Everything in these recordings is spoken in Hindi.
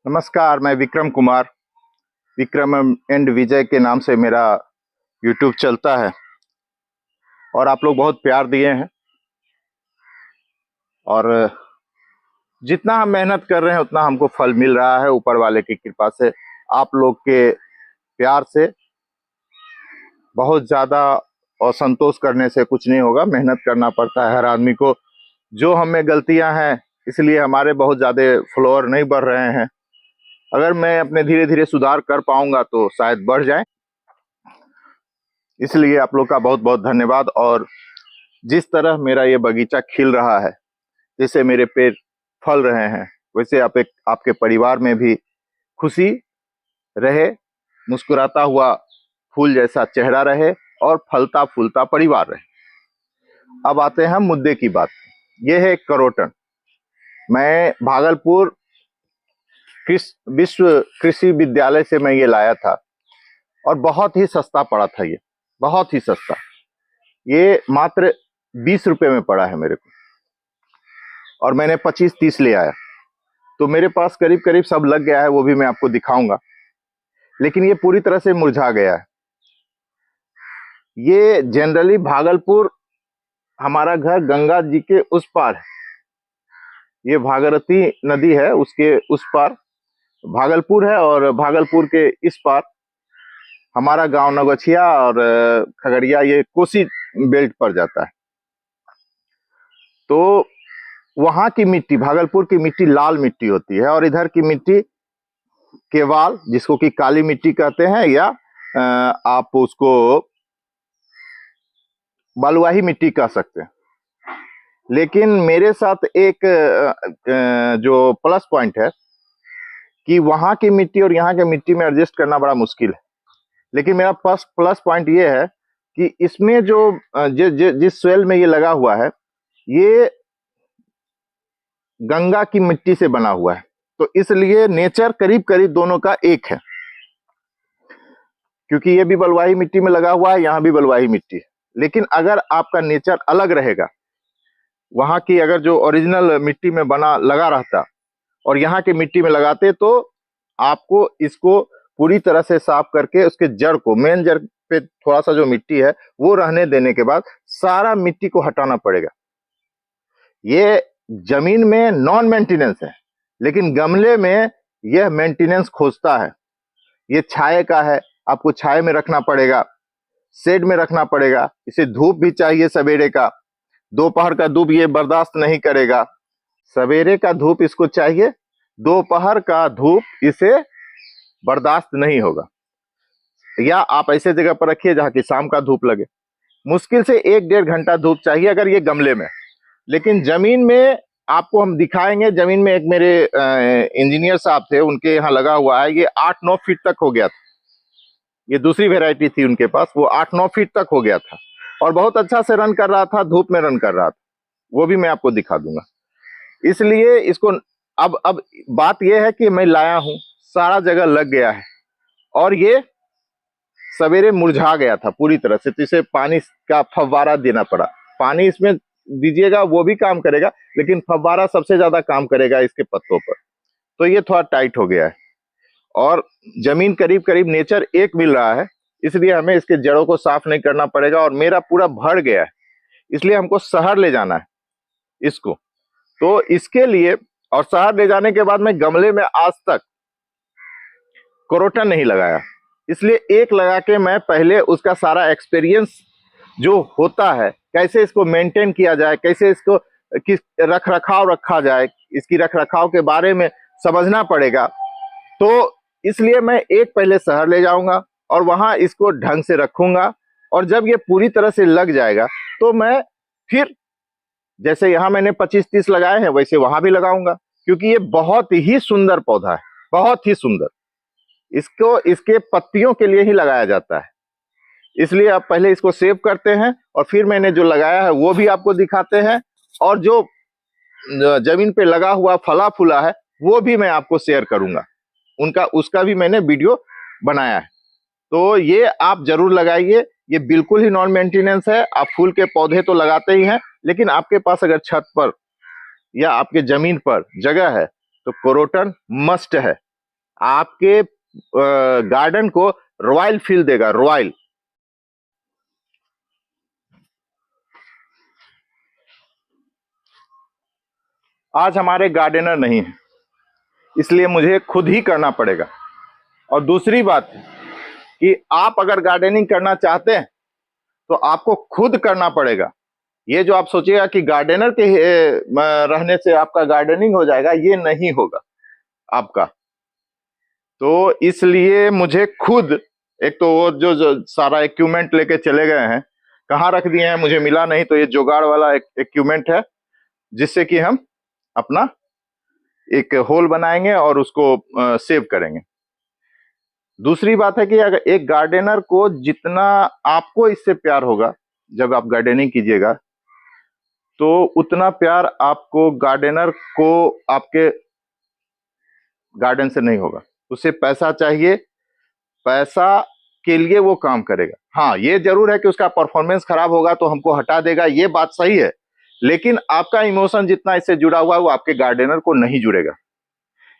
नमस्कार, मैं विक्रम कुमार। विक्रम एंड विजय के नाम से मेरा यूट्यूब चलता है और आप लोग बहुत प्यार दिए हैं। और जितना हम मेहनत कर रहे हैं उतना हमको फल मिल रहा है ऊपर वाले की कृपा से, आप लोग के प्यार से। बहुत ज़्यादा और संतोष करने से कुछ नहीं होगा, मेहनत करना पड़ता है हर आदमी को। जो हमें गलतियां हैं इसलिए हमारे बहुत ज़्यादा फॉलोअर नहीं बढ़ रहे हैं। अगर मैं अपने धीरे धीरे सुधार कर पाऊंगा तो शायद बढ़ जाए। इसलिए आप लोग का बहुत बहुत धन्यवाद। और जिस तरह मेरा ये बगीचा खिल रहा है, जैसे मेरे पेड़ फल रहे हैं, वैसे आपके परिवार में भी खुशी रहे, मुस्कुराता हुआ फूल जैसा चेहरा रहे और फलता फूलता परिवार रहे। अब आते हैं मुद्दे की बात। यह है करोटन। मैं भागलपुर विश्व कृषि विद्यालय से मैं ये लाया था और बहुत ही सस्ता पड़ा था। ये बहुत ही सस्ता, ये मात्र 20 रुपए में पड़ा है मेरे को, और मैंने 25-30 ले आया। तो मेरे पास करीब करीब सब लग गया है, वो भी मैं आपको दिखाऊंगा। लेकिन ये पूरी तरह से मुरझा गया है। ये जनरली भागलपुर, हमारा घर गंगा जी के उस पार है। ये भागीरथी नदी है, उसके उस पार भागलपुर है, और भागलपुर के इस पार हमारा गांव नवगछिया और खगड़िया, ये कोसी बेल्ट पर जाता है। तो वहां की मिट्टी, भागलपुर की मिट्टी लाल मिट्टी होती है, और इधर की मिट्टी केवाल, जिसको कि काली मिट्टी कहते हैं, या आप उसको बलुआही मिट्टी कह सकते हैं। लेकिन मेरे साथ एक जो प्लस पॉइंट है कि वहां की मिट्टी और यहाँ की मिट्टी में एडजस्ट करना बड़ा मुश्किल है। लेकिन मेरा प्लस पॉइंट ये है कि इसमें जो जिस सोइल में ये लगा हुआ है, ये गंगा की मिट्टी से बना हुआ है। तो इसलिए नेचर करीब करीब दोनों का एक है, क्योंकि ये भी बलुआही मिट्टी में लगा हुआ है, यहाँ भी बलुआही मिट्टी है। लेकिन अगर आपका नेचर अलग रहेगा, वहां की अगर जो ओरिजिनल मिट्टी में बना लगा रहता और यहाँ की मिट्टी में लगाते, तो आपको इसको पूरी तरह से साफ करके उसके जड़ को, मेन जड़ पे थोड़ा सा जो मिट्टी है वो रहने देने के बाद सारा मिट्टी को हटाना पड़ेगा। ये जमीन में नॉन मेंटेनेंस है, लेकिन गमले में यह मेंटेनेंस खोजता है। ये छाए का है, आपको छाए में रखना पड़ेगा, शेड में रखना पड़ेगा। इसे धूप भी चाहिए सवेरे का, दोपहर का धूप ये बर्दाश्त नहीं करेगा। सवेरे का धूप इसको चाहिए, दोपहर का धूप इसे बर्दाश्त नहीं होगा। या आप ऐसे जगह पर रखिए जहां की शाम का धूप लगे। मुश्किल से 1-1.5 घंटा धूप चाहिए अगर ये गमले में। लेकिन जमीन में आपको हम दिखाएंगे। जमीन में एक मेरे इंजीनियर साहब थे, उनके यहाँ लगा हुआ है, ये 8-9 फीट तक हो गया था। ये दूसरी वेराइटी थी उनके पास, वो 8-9 फीट तक हो गया था और बहुत अच्छा से रन कर रहा था, धूप में रन कर रहा था। वो भी मैं आपको दिखा दूंगा। इसलिए इसको अब बात यह है कि मैं लाया हूं, सारा जगह लग गया है और ये सवेरे मुरझा गया था पूरी तरह से। तो इसे पानी का फव्वारा देना पड़ा। पानी इसमें दीजिएगा वो भी काम करेगा, लेकिन फव्वारा सबसे ज्यादा काम करेगा इसके पत्तों पर। तो ये थोड़ा टाइट हो गया है और जमीन करीब करीब नेचर एक मिल रहा है, इसलिए हमें इसके जड़ों को साफ नहीं करना पड़ेगा। और मेरा पूरा भर गया है, इसलिए हमको शहर ले जाना है इसको। तो इसके लिए, और शहर ले जाने के बाद मैं गमले में आज तक करोटन नहीं लगाया, इसलिए एक लगा के मैं पहले उसका सारा एक्सपीरियंस जो होता है, कैसे इसको मेंटेन किया जाए, कैसे इसको किस रख रखाव रखा जाए, इसकी रख रखाव के बारे में समझना पड़ेगा। तो इसलिए मैं एक पहले शहर ले जाऊंगा और वहां इसको ढंग से रखूंगा, और जब ये पूरी तरह से लग जाएगा तो मैं फिर, जैसे यहाँ मैंने 25-30 लगाए हैं, वैसे वहां भी लगाऊंगा। क्योंकि ये बहुत ही सुंदर पौधा है, बहुत ही सुंदर। इसको इसके पत्तियों के लिए ही लगाया जाता है। इसलिए आप पहले इसको सेव करते हैं और फिर मैंने जो लगाया है वो भी आपको दिखाते हैं, और जो जमीन पे लगा हुआ फला फूला है वो भी मैं आपको शेयर करूंगा। उसका भी मैंने वीडियो बनाया है। तो ये आप जरूर लगाइए। ये बिल्कुल ही नॉन मेंटेनेंस है। आप फूल के पौधे तो लगाते ही हैं, लेकिन आपके पास अगर छत पर या आपके जमीन पर जगह है तो करोटन मस्ट है। आपके गार्डन को रॉयल फील देगा, रॉयल। आज हमारे गार्डनर नहीं है, इसलिए मुझे खुद ही करना पड़ेगा। और दूसरी बात कि आप अगर गार्डनिंग करना चाहते हैं तो आपको खुद करना पड़ेगा। ये जो आप सोचिएगा कि गार्डनर के रहने से आपका गार्डनिंग हो जाएगा, ये नहीं होगा आपका। तो इसलिए मुझे खुद, एक तो वो जो सारा इक्विपमेंट लेके चले गए हैं, कहाँ रख दिए हैं मुझे मिला नहीं, तो ये जुगाड़ वाला इक्विपमेंट है जिससे कि हम अपना एक होल बनाएंगे और उसको सेव करेंगे। दूसरी बात है कि अगर एक गार्डनर को जितना आपको इससे प्यार होगा जब आप गार्डनिंग कीजिएगा, तो उतना प्यार आपको गार्डनर को आपके गार्डन से नहीं होगा। उसे पैसा चाहिए, पैसा के लिए वो काम करेगा। हाँ, ये जरूर है कि उसका परफॉर्मेंस खराब होगा तो हमको हटा देगा, ये बात सही है, लेकिन आपका इमोशन जितना इससे जुड़ा हुआ है वो आपके गार्डनर को नहीं जुड़ेगा।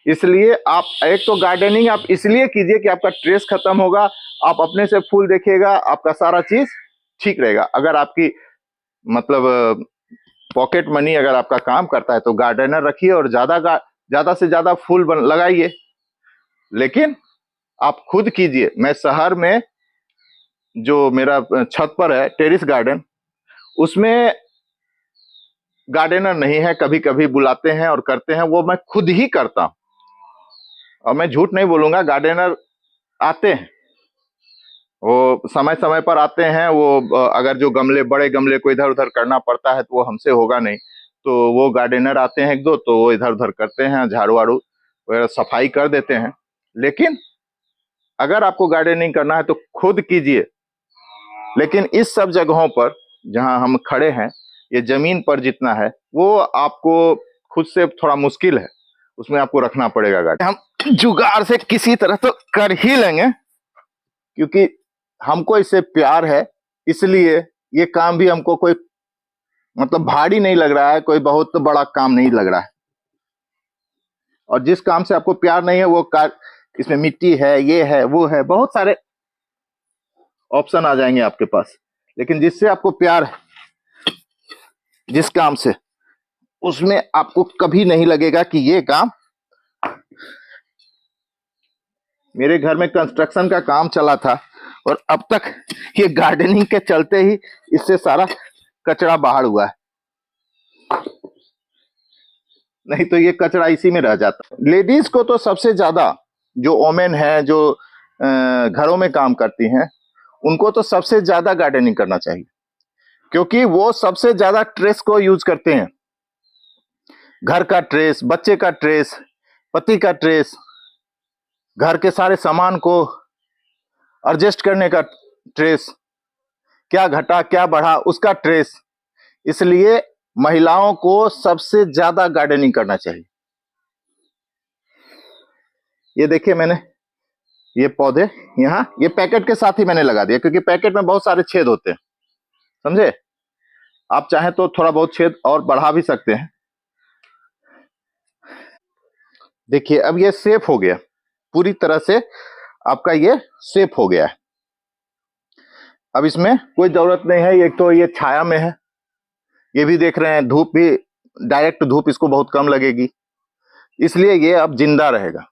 इसलिए आप एक तो गार्डनिंग आप इसलिए कीजिए कि आपका स्ट्रेस खत्म होगा, आप अपने से फूल देखिएगा, आपका सारा चीज ठीक रहेगा। अगर आपकी मतलब पॉकेट मनी अगर आपका काम करता है तो गार्डनर रखिए और ज्यादा से ज्यादा फूल लगाइए, लेकिन आप खुद कीजिए। मैं शहर में जो मेरा छत पर है टेरिस गार्डन, उसमें गार्डनर नहीं है, कभी कभी बुलाते हैं और करते हैं, वो मैं खुद ही करता हूं। और मैं झूठ नहीं बोलूंगा, गार्डनर आते हैं, वो समय समय पर आते हैं। वो अगर जो गमले, बड़े गमले को इधर उधर करना पड़ता है तो वो हमसे होगा नहीं, तो वो गार्डनर आते हैं एक दो, तो वो इधर उधर करते हैं, झाड़ू वाड़ू वगैरह सफाई कर देते हैं। लेकिन अगर आपको गार्डनिंग करना है तो खुद कीजिए। लेकिन इस सब जगहों पर जहां हम खड़े हैं, ये जमीन पर जितना है वो आपको खुद से थोड़ा मुश्किल है, उसमें आपको रखना पड़ेगा गार्डन। हम जुगाड़ से किसी तरह तो कर ही लेंगे, क्योंकि हमको इससे प्यार है, इसलिए ये काम भी हमको कोई मतलब भारी नहीं लग रहा है, कोई बहुत बड़ा काम नहीं लग रहा है। और जिस काम से आपको प्यार नहीं है वो इसमें मिट्टी है, ये है, वो है, बहुत सारे ऑप्शन आ जाएंगे आपके पास। लेकिन जिससे आपको प्यार है, जिस काम से, उसमें आपको कभी नहीं लगेगा कि ये काम। मेरे घर में कंस्ट्रक्शन का काम चला था और अब तक ये गार्डनिंग के चलते ही इससे सारा कचरा बाहर हुआ है, नहीं तो ये कचरा इसी में रह जाता। लेडीज को तो सबसे ज्यादा, जो वोमेन है, जो घरों में काम करती हैं, उनको तो सबसे ज्यादा गार्डनिंग करना चाहिए, क्योंकि वो सबसे ज्यादा ट्रेस को यूज करते हैं। घर का ट्रेस, बच्चे का ट्रेस, पति का ट्रेस, घर के सारे सामान को एडजस्ट करने का ट्रेस, क्या घटा क्या बढ़ा उसका ट्रेस। इसलिए महिलाओं को सबसे ज्यादा गार्डनिंग करना चाहिए। ये देखिए, मैंने ये पौधे यहाँ ये पैकेट के साथ ही मैंने लगा दिया, क्योंकि पैकेट में बहुत सारे छेद होते हैं, समझे। आप चाहें तो थोड़ा बहुत छेद और बढ़ा भी सकते हैं। देखिए अब ये सेफ हो गया, पूरी तरह से आपका ये सेफ हो गया है। अब इसमें कोई जरूरत नहीं है, एक तो ये छाया में है, ये भी देख रहे हैं, धूप भी, डायरेक्ट धूप इसको बहुत कम लगेगी, इसलिए ये अब जिंदा रहेगा।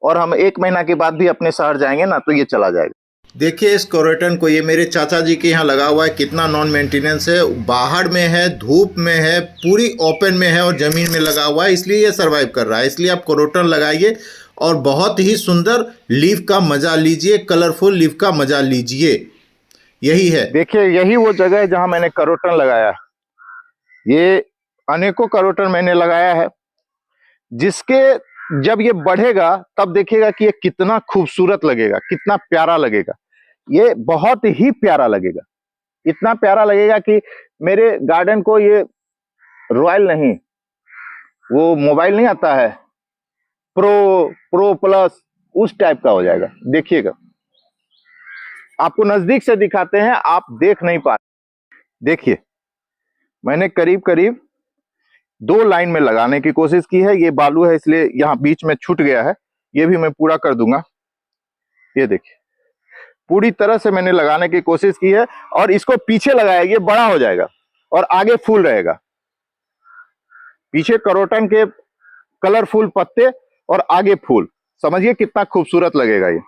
और हम 1 महीना के बाद भी अपने शहर जाएंगे ना तो ये चला जाएगा। देखिए इस कोरेटन को, ये मेरे चाचा जी के यहाँ लगा हुआ है, कितना नॉन मेंटेनेंस है, बाहर में है, धूप में है, पूरी ओपन में है और ज़मीन में लगा हुआ है, इसलिए ये सरवाइव कर रहा है। इसलिए आप कोरेटन लगाइए और बहुत ही सुंदर लीफ का मजा लीजिए, कलरफुल लीफ का मजा लीजिए, यही है। देखिए यही वो जगह है जहां मैंने करोटन लगाया। ये अनेकों करोटन मैंने लगाया है, जिसके जब ये बढ़ेगा तब देखिएगा कि ये कितना खूबसूरत लगेगा, कितना प्यारा लगेगा। ये बहुत ही प्यारा लगेगा, इतना प्यारा लगेगा कि मेरे गार्डन को ये रॉयल नहीं, वो मोबाइल नहीं आता है प्रो प्लस, उस टाइप का हो जाएगा। देखिएगा, आपको नजदीक से दिखाते हैं, आप देख नहीं पा रहे। देखिए मैंने करीब करीब 2 लाइन में लगाने की कोशिश की है, ये बालू है इसलिए यहाँ बीच में छूट गया है, ये भी मैं पूरा कर दूंगा। ये देखिए पूरी तरह से मैंने लगाने की कोशिश की है, और इसको पीछे लगाया, ये बड़ा हो जाएगा और आगे फूल रहेगा। पीछे करोटन के कलरफुल पत्ते और आगे फूल, समझिए कितना खूबसूरत लगेगा ये।